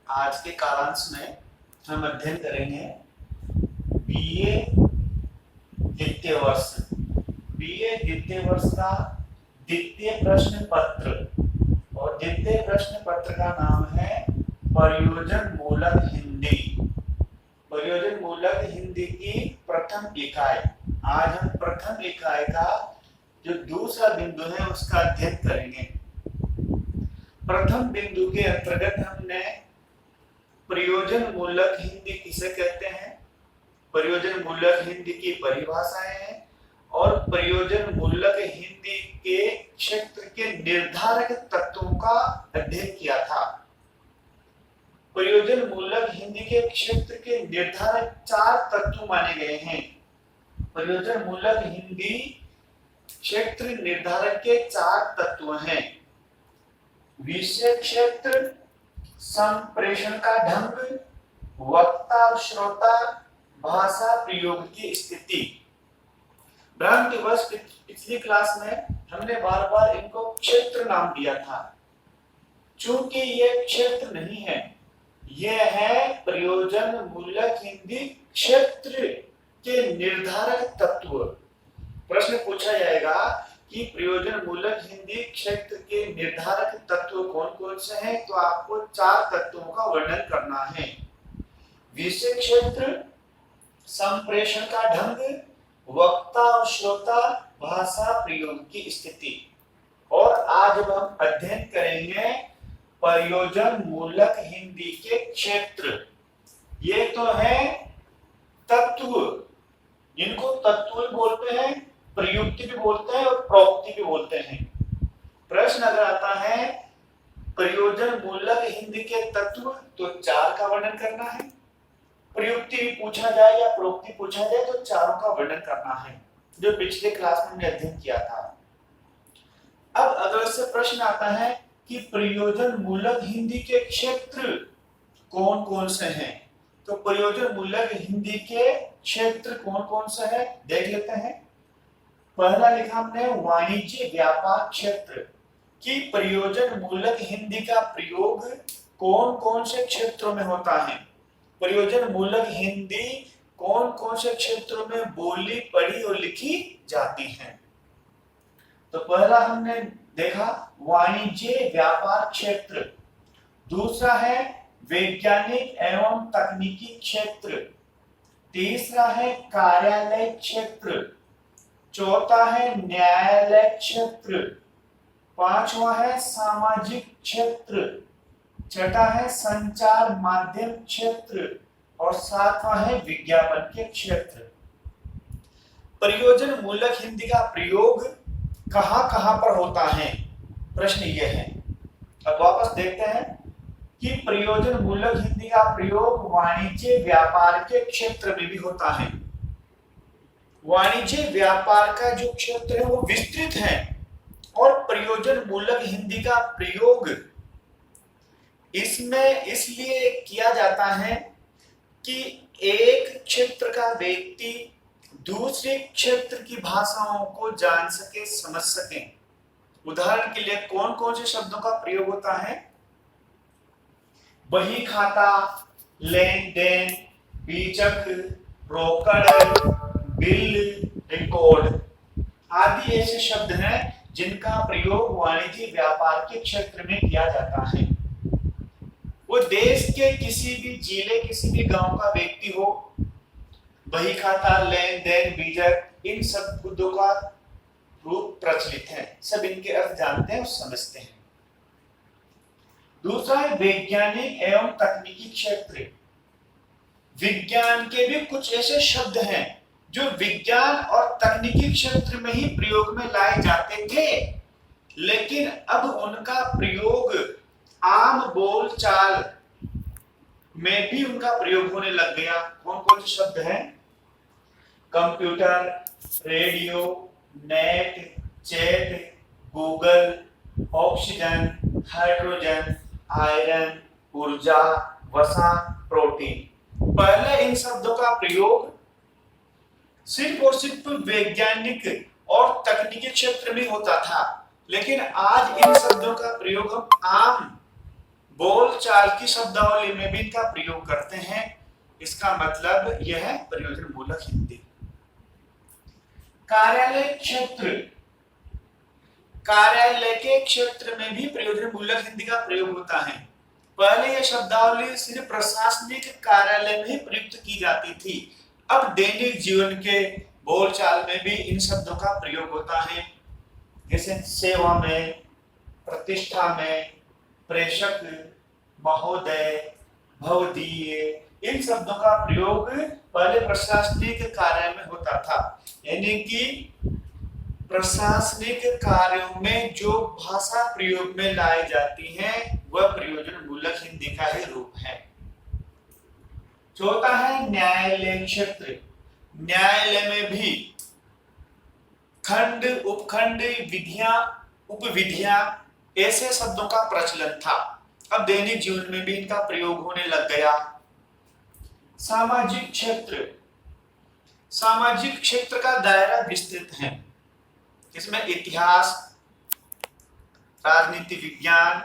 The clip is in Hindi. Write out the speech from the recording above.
आज के कालांश में हम अध्ययन करेंगे बीए द्वितीय वर्ष का द्वितीय प्रश्न पत्र। और द्वितीय प्रश्न पत्र का नाम है प्रयोजन मूलक हिंदी। प्रयोजन मूलक हिंदी की प्रथम इकाई। आज हम प्रथम इकाई का जो दूसरा बिंदु है उसका अध्ययन करेंगे। प्रथम बिंदु के अंतर्गत हमने प्रयोजन मूलक हिंदी किसे कहते हैं, प्रयोजन मूलक हिंदी की परिभाषाएं हैं और प्रयोजन मूलक हिंदी के क्षेत्र के निर्धारक तत्वों का अध्ययन किया था। प्रयोजन मूलक हिंदी के क्षेत्र के निर्धारक 4 तत्व माने गए हैं। प्रयोजन मूलक हिंदी क्षेत्र निर्धारक के 4 तत्व हैं। विषय क्षेत्र, संप्रेषण का ढंग, वक्ता और श्रोता, भाषा प्रयोग की स्थिति। भ्रांतिवश पिछली क्लास में हमने बार बार इनको क्षेत्र नाम दिया था। चूंकि यह क्षेत्र नहीं है, यह है प्रयोजन मूलक हिंदी क्षेत्र के निर्धारक तत्व। प्रश्न पूछा जाएगा कि प्रयोजन मूलक हिंदी क्षेत्र के निर्धारक तत्व कौन कौन से हैं, तो आपको 4 तत्वों का वर्णन करना है। विषय क्षेत्र, संप्रेषण का ढंग, वक्ता और श्रोता, भाषा प्रयोग की स्थिति। और आज हम अध्ययन करेंगे प्रयोजन मूलक हिंदी के क्षेत्र। ये तो है तत्व, इनको तत्व भी बोलते हैं, प्रयुक्ति भी बोलते हैं और प्रोक्ति भी बोलते हैं। प्रश्न अगर आता है प्रयोजन मूलक हिंदी के तत्व, तो 4 का वर्णन करना है। प्रयुक्ति भी पूछा जाए या प्रोक्ति पूछा जाए तो 4 का वर्णन करना है, जो पिछले क्लास में हमने अध्ययन किया था। अब अगर से प्रश्न आता है कि प्रयोजन मूलक हिंदी के क्षेत्र कौन कौन से हैं, तो प्रयोजन मूलक हिंदी के क्षेत्र कौन कौन से हैं देख लेते हैं। पहला लिखा हमने वाणिज्य व्यापार क्षेत्र की प्रयोजन मूलक हिंदी का प्रयोग कौन कौन से क्षेत्रों में होता है। प्रयोजन मूलक हिंदी कौन कौन से क्षेत्रों में बोली, पढ़ी और लिखी जाती है। तो पहला हमने देखा वाणिज्य व्यापार क्षेत्र, दूसरा है वैज्ञानिक एवं तकनीकी क्षेत्र, तीसरा है कार्यालय क्षेत्र, चौथा है न्यायालय क्षेत्र, पांचवा है सामाजिक क्षेत्र, छठा है संचार माध्यम क्षेत्र और सातवां है विज्ञापन के क्षेत्र। प्रयोजन मूलक हिंदी का प्रयोग कहां-कहां पर होता है, प्रश्न यह है। अब वापस देखते हैं कि प्रयोजन मूलक हिंदी का प्रयोग वाणिज्य व्यापार के क्षेत्र में भी होता है। वाणिज्य व्यापार का जो क्षेत्र है वो विस्तृत है और प्रयोजन मूलक हिंदी का प्रयोग इसमें इसलिए किया जाता है कि एक क्षेत्र का व्यक्ति दूसरे क्षेत्र की भाषाओं को जान सके, समझ सके। उदाहरण के लिए कौन कौन से शब्दों का प्रयोग होता है, बही खाता, लेन देन, बीजक, रोकड़, बिल, रिकॉर्ड आदि ऐसे शब्द हैं जिनका प्रयोग वाणिज्य व्यापार के क्षेत्र में किया जाता है। वो देश के किसी भी जिले, किसी भी गांव का व्यक्ति हो, बही खाता, लेन देन, बीजक, इन सब शब्दों का रूप प्रचलित है, सब इनके अर्थ जानते हैं और समझते हैं। दूसरा है वैज्ञानिक एवं तकनीकी क्षेत्र। विज्ञान के भी कुछ ऐसे शब्द हैं जो विज्ञान और तकनीकी क्षेत्र में ही प्रयोग में लाए जाते थे, लेकिन अब उनका प्रयोग आम बोलचाल में भी उनका प्रयोग होने लग गया। कौन कौन से शब्द हैं, computer, radio, net, chat, Google, oxygen, hydrogen, iron, ऊर्जा, वसा, प्रोटीन। पहले इन शब्दों का प्रयोग सिर्फ और सिर्फ वैज्ञानिक और तकनीकी क्षेत्र में होता था, लेकिन आज इन शब्दों का प्रयोग हम आम बोल बोलचाल की शब्दावली में भी इनका प्रयोग करते हैं। इसका मतलब यह है प्रयोजन मूलक हिंदी। कार्यालय क्षेत्र, कार्यालय के क्षेत्र में भी प्रयोजन मूलक हिंदी का प्रयोग होता है। पहले यह शब्दावली सिर्फ प्रशासनिक कार्यालय में ही प्रयुक्त की जाती थी। अब दैनिक जीवन के बोलचाल में भी इन शब्दों का प्रयोग होता है, जैसे सेवा में, प्रतिष्ठा में, प्रेषक, महोदय, भवदीय, इन शब्दों का प्रयोग पहले प्रशासनिक कार्य में होता था। यानी कि प्रशासनिक कार्यों में जो भाषा प्रयोग में लाई जाती है वह प्रयोजन मूलक हिंदी का ही रूप है। चौथा है न्यायालय क्षेत्र। न्यायालय में भी खंड, उपखंड, विधियां, उपविधियां ऐसे शब्दों का प्रचलन था। अब दैनिक जीवन में भी इनका प्रयोग होने लग गया। सामाजिक क्षेत्र, सामाजिक क्षेत्र का दायरा विस्तृत है, इसमें इतिहास, राजनीति विज्ञान,